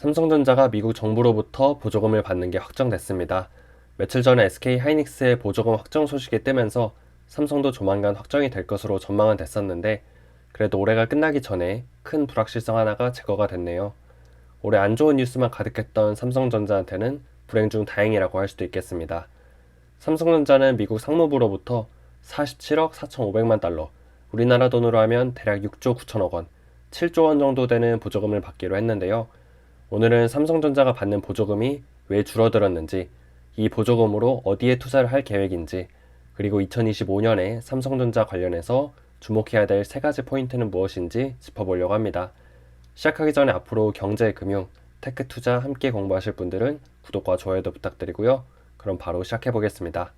삼성전자가 미국 정부로부터 보조금을 받는 게 확정됐습니다. 며칠 전에 SK 하이닉스의 보조금 확정 소식이 뜨면서 삼성도 조만간 확정이 될 것으로 전망은 됐었는데 그래도 올해가 끝나기 전에 큰 불확실성 하나가 제거가 됐네요. 올해 안 좋은 뉴스만 가득했던 삼성전자한테는 불행 중 다행이라고 할 수도 있겠습니다. 삼성전자는 미국 상무부로부터 47억 4,500만 달러, 우리나라 돈으로 하면 대략 6조 9천억 원, 7조 원 정도 되는 보조금을 받기로 했는데요. 오늘은 삼성전자가 받는 보조금이 왜 줄어들었는지, 이 보조금으로 어디에 투자를 할 계획인지, 그리고 2025년에 삼성전자 관련해서 주목해야 될 세 가지 포인트는 무엇인지 짚어보려고 합니다. 시작하기 전에 앞으로 경제, 금융, 테크 투자 함께 공부하실 분들은 구독과 좋아요도 부탁드리고요. 그럼 바로 시작해 보겠습니다.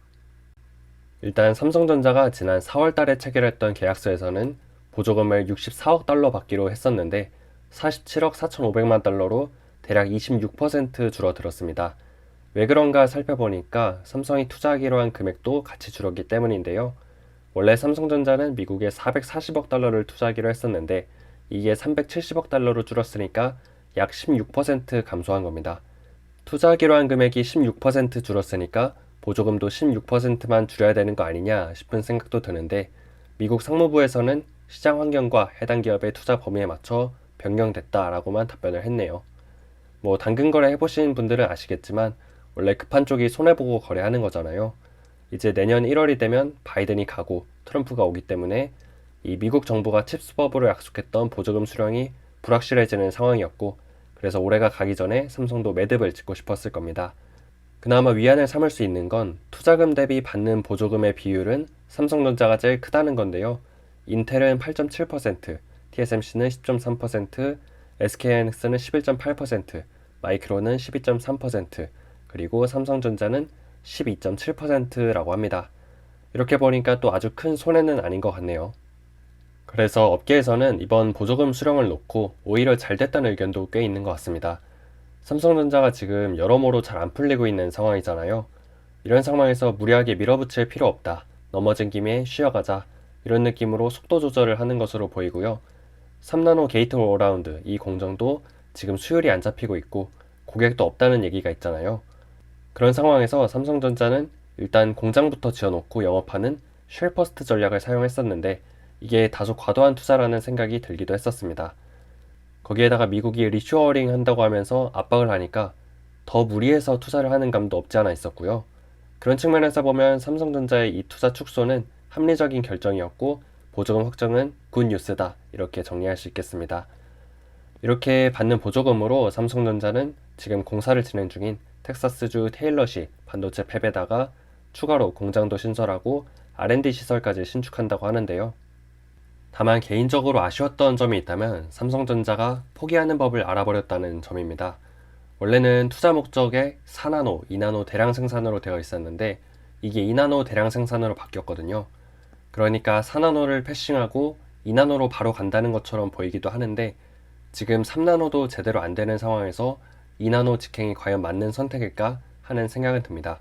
일단 삼성전자가 지난 4월 달에 체결했던 계약서에서는 보조금을 64억 달러 받기로 했었는데 47억 4,500만 달러로 대략 26% 줄어들었습니다. 왜 그런가 살펴보니까 삼성이 투자하기로 한 금액도 같이 줄었기 때문인데요. 원래 삼성전자는 미국에 440억 달러를 투자하기로 했었는데 이게 370억 달러로 줄었으니까 약 16% 감소한 겁니다. 투자하기로 한 금액이 16% 줄었으니까 보조금도 16%만 줄여야 되는 거 아니냐 싶은 생각도 드는데 미국 상무부에서는 시장 환경과 해당 기업의 투자 범위에 맞춰 변경됐다라고만 답변을 했네요. 뭐 당근 거래 해보신 분들은 아시겠지만 원래 급한 쪽이 손해보고 거래하는 거잖아요. 이제 내년 1월이 되면 바이든이 가고 트럼프가 오기 때문에 이 미국 정부가 칩스법으로 약속했던 보조금 수령이 불확실해지는 상황이었고 그래서 올해가 가기 전에 삼성도 매듭을 짓고 싶었을 겁니다. 그나마 위안을 삼을 수 있는 건 투자금 대비 받는 보조금의 비율은 삼성전자가 제일 크다는 건데요. 인텔은 8.7%, TSMC는 10.3%, SK하이닉스는 11.8%, 마이크론은 12.3%, 그리고 삼성전자는 12.7%라고 합니다. 이렇게 보니까 또 아주 큰 손해는 아닌 것 같네요. 그래서 업계에서는 이번 보조금 수령을 놓고 오히려 잘 됐다는 의견도 꽤 있는 것 같습니다. 삼성전자가 지금 여러모로 잘 안 풀리고 있는 상황이잖아요. 이런 상황에서 무리하게 밀어붙일 필요 없다. 넘어진 김에 쉬어가자. 이런 느낌으로 속도 조절을 하는 것으로 보이고요. 3나노 게이트 올라운드 이 공정도 지금 수율이 안 잡히고 있고 고객도 없다는 얘기가 있잖아요. 그런 상황에서 삼성전자는 일단 공장부터 지어놓고 영업하는 쉘퍼스트 전략을 사용했었는데 이게 다소 과도한 투자라는 생각이 들기도 했었습니다. 거기에다가 미국이 리쇼어링 한다고 하면서 압박을 하니까 더 무리해서 투자를 하는 감도 없지 않아 있었고요. 그런 측면에서 보면 삼성전자의 이 투자 축소는 합리적인 결정이었고 보조금 확정은 굿 뉴스다 이렇게 정리할 수 있겠습니다. 이렇게 받는 보조금으로 삼성전자는 지금 공사를 진행 중인 텍사스주 테일러시 반도체 팹에다가 추가로 공장도 신설하고 R&D 시설까지 신축한다고 하는데요. 다만 개인적으로 아쉬웠던 점이 있다면 삼성전자가 포기하는 법을 알아버렸다는 점입니다. 원래는 투자 목적에 4나노, 2나노 대량 생산으로 되어 있었는데 이게 2나노 대량 생산으로 바뀌었거든요. 그러니까 4나노를 패싱하고 2나노로 바로 간다는 것처럼 보이기도 하는데 지금 3나노도 제대로 안 되는 상황에서 2나노 직행이 과연 맞는 선택일까 하는 생각은 듭니다.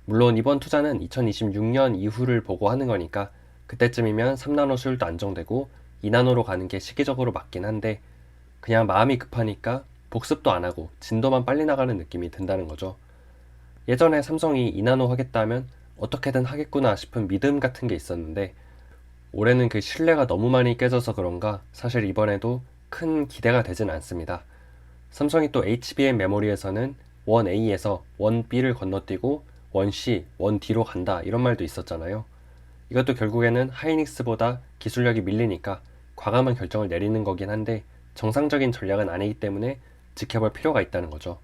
물론 이번 투자는 2026년 이후를 보고 하는 거니까 그때쯤이면 3나노 수율도 안정되고 2나노로 가는 게 시기적으로 맞긴 한데 그냥 마음이 급하니까 복습도 안 하고 진도만 빨리 나가는 느낌이 든다는 거죠. 예전에 삼성이 2나노 하겠다 하면 어떻게든 하겠구나 싶은 믿음 같은 게 있었는데 올해는 그 신뢰가 너무 많이 깨져서 그런가 사실 이번에도 큰 기대가 되진 않습니다. 삼성이 또 HBM 메모리에서는 1A에서 1B를 건너뛰고 1C, 1D로 간다 이런 말도 있었잖아요. 이것도 결국에는 하이닉스보다 기술력이 밀리니까 과감한 결정을 내리는 거긴 한데 정상적인 전략은 아니기 때문에 지켜볼 필요가 있다는 거죠.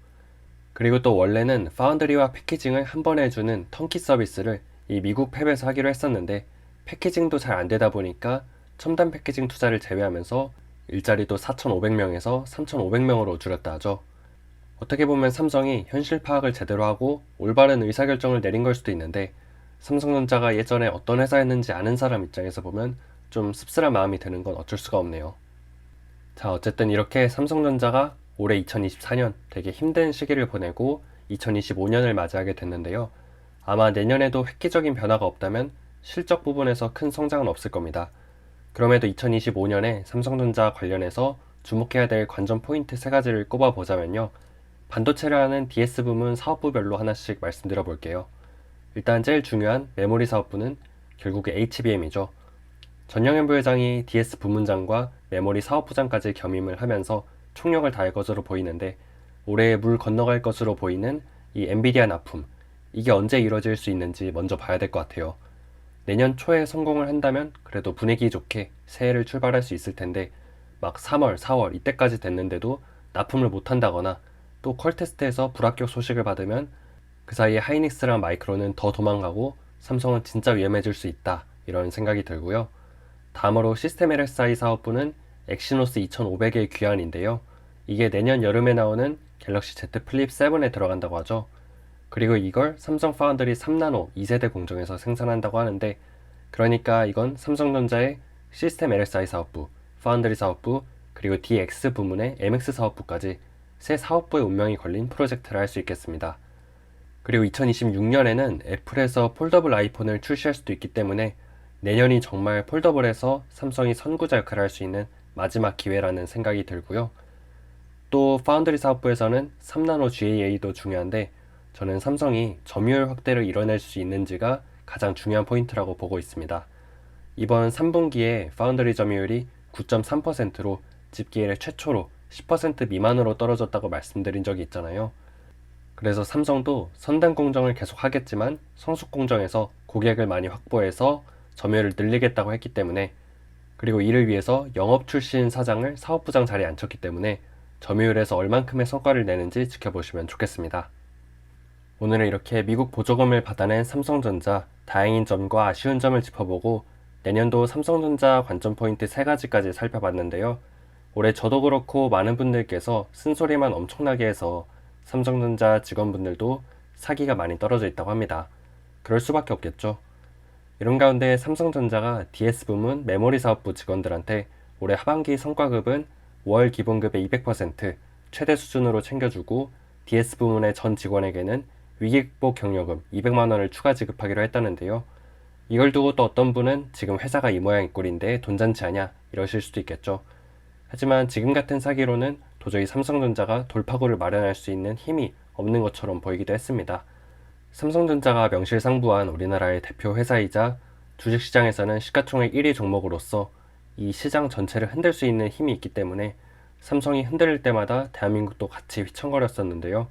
그리고 또 원래는 파운드리와 패키징을 한 번에 해주는 턴키 서비스를 이 미국 팹에서 하기로 했었는데 패키징도 잘 안 되다 보니까 첨단 패키징 투자를 제외하면서 일자리도 4,500명에서 3,500명으로 줄였다 하죠. 어떻게 보면 삼성이 현실 파악을 제대로 하고 올바른 의사결정을 내린 걸 수도 있는데 삼성전자가 예전에 어떤 회사였는지 아는 사람 입장에서 보면 좀 씁쓸한 마음이 드는 건 어쩔 수가 없네요. 자, 어쨌든 이렇게 삼성전자가 올해 2024년 되게 힘든 시기를 보내고 2025년을 맞이하게 됐는데요. 아마 내년에도 획기적인 변화가 없다면 실적 부분에서 큰 성장은 없을 겁니다. 그럼에도 2025년에 삼성전자 관련해서 주목해야 될 관전 포인트 3가지를 꼽아보자면요. 반도체를 하는 DS 부문 사업부별로 하나씩 말씀드려 볼게요. 일단 제일 중요한 메모리 사업부는 결국에 HBM이죠. 전영현 부회장이 DS 부문장과 메모리 사업부장까지 겸임을 하면서 총력을 다할 것으로 보이는데, 올해 물 건너갈 것으로 보이는 이 엔비디아 납품, 이게 언제 이뤄질 수 있는지 먼저 봐야 될 것 같아요. 내년 초에 성공을 한다면 그래도 분위기 좋게 새해를 출발할 수 있을 텐데, 막 3월, 4월 이때까지 됐는데도 납품을 못 한다거나 또 퀄 테스트에서 불합격 소식을 받으면 그 사이에 하이닉스랑 마이크론은 더 도망가고 삼성은 진짜 위험해질 수 있다, 이런 생각이 들고요. 다음으로 시스템 LSI 사업부는 엑시노스 2500의 귀환인데요. 이게 내년 여름에 나오는 갤럭시 Z 플립 7에 들어간다고 하죠. 그리고 이걸 삼성 파운드리 3나노 2세대 공정에서 생산한다고 하는데, 그러니까 이건 삼성전자의 시스템 LSI 사업부, 파운드리 사업부, 그리고 DX 부문의 MX 사업부까지 새 사업부의 운명이 걸린 프로젝트를 할 수 있겠습니다. 그리고 2026년에는 애플에서 폴더블 아이폰을 출시할 수도 있기 때문에 내년이 정말 폴더블에서 삼성이 선구자 역할을 할 수 있는 마지막 기회라는 생각이 들고요. 또 파운드리 사업부에서는 3나노 GAA도 중요한데, 저는 삼성이 점유율 확대를 이뤄낼 수 있는지가 가장 중요한 포인트라고 보고 있습니다. 이번 3분기에 파운드리 점유율이 9.3%로 집계 이래 최초로 10% 미만으로 떨어졌다고 말씀드린 적이 있잖아요. 그래서 삼성도 선단 공정을 계속 하겠지만 성숙 공정에서 고객을 많이 확보해서 점유율을 늘리겠다고 했기 때문에, 그리고 이를 위해서 영업 출신 사장을 사업부장 자리에 앉혔기 때문에 점유율에서 얼만큼의 성과를 내는지 지켜보시면 좋겠습니다. 오늘은 이렇게 미국 보조금을 받아낸 삼성전자 다행인 점과 아쉬운 점을 짚어보고 내년도 삼성전자 관전 포인트 3가지까지 살펴봤는데요. 올해 저도 그렇고 많은 분들께서 쓴소리만 엄청나게 해서 삼성전자 직원분들도 사기가 많이 떨어져 있다고 합니다. 그럴 수밖에 없겠죠. 이런 가운데 삼성전자가 DS 부문 메모리 사업부 직원들한테 올해 하반기 성과급은 월 기본급의 200% 최대 수준으로 챙겨주고, DS 부문의 전 직원에게는 위기 극복 격려금 200만원을 추가 지급하기로 했다는데요. 이걸 두고 또 어떤 분은 지금 회사가 이 모양이 꼴인데 돈잔치 하냐, 이러실 수도 있겠죠. 하지만 지금 같은 사기로는 도저히 삼성전자가 돌파구를 마련할 수 있는 힘이 없는 것처럼 보이기도 했습니다. 삼성전자가 명실상부한 우리나라의 대표 회사이자 주식시장에서는 시가총액 1위 종목으로서 이 시장 전체를 흔들 수 있는 힘이 있기 때문에 삼성이 흔들릴 때마다 대한민국도 같이 휘청거렸었는데요.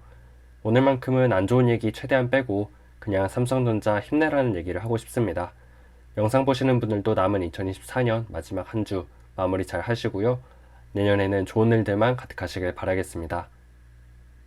오늘만큼은 안 좋은 얘기 최대한 빼고 그냥 삼성전자 힘내라는 얘기를 하고 싶습니다. 영상 보시는 분들도 남은 2024년 마지막 한 주 마무리 잘 하시고요. 내년에는 좋은 일들만 가득하시길 바라겠습니다.